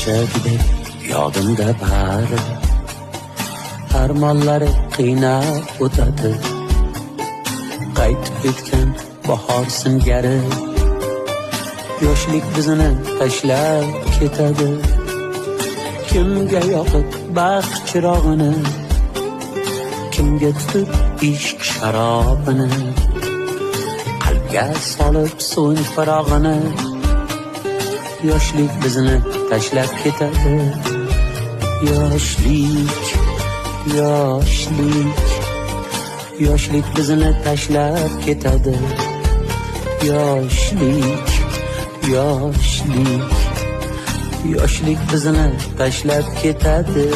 kechagidek yodimda bari, armonlari qiynab o'tadi. Qaytib ketgan bahor singari, yoshlik bizni tashlab ketadi. Kimga yoqib baxt chirog'ini, kimga tutib ishq sharobini, qalbga solib so'ng farog'ini. Yoshlik bizni tashlab ketadi. Yoshlik, yoshlik, yoshlik bizni tashlab ketadi. Yoshlik, yoshlik, yoshlik bizni tashlab ketadi.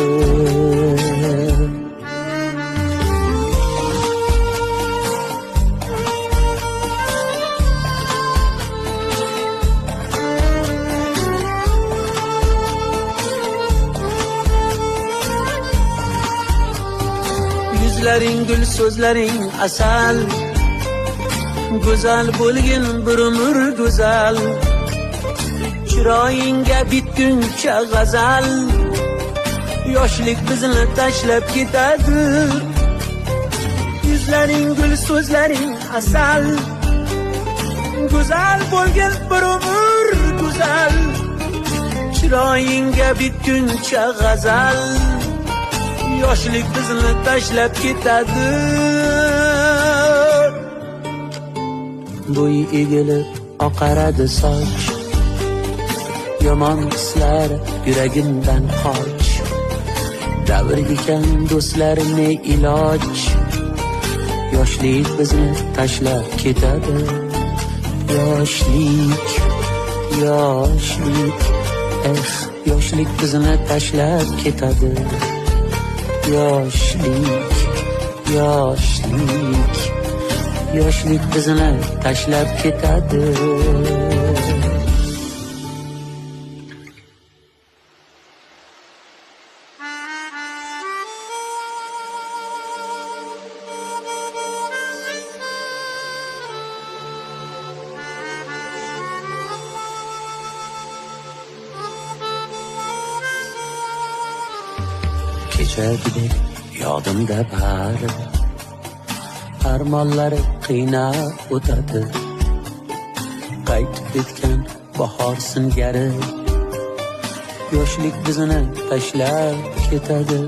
Yuzlaring gul, so'zlaring asal, go'zal bo'lgin bir umr go'zal. Chiroyingga bitguncha g'azal, yoshlik bizni tashlab ketadi. Yuzlaring gul, so'zlaring asal, go'zal bo'lgin bir umr go'zal. Chiroyingga bitguncha g'azal, yoshlik bizni tashlab ketadi. Bo'y egilib oqaradi soch, yomon hislar yuragimdan qoch. Davr ekan do'stlar ne iloj, yoshlik bizni tashlab ketadi. Yoshlik, yoshlik, yoshlik bizni tashlab ketadi. Yoshlik, yoshlik, yoshlik bizni tashlab ketadi. Kechagidek yodimda bari, armonlari qiynab o'tadi. Qaytib ketgan bahor singari, yoshlik bizni tashlab ketadi.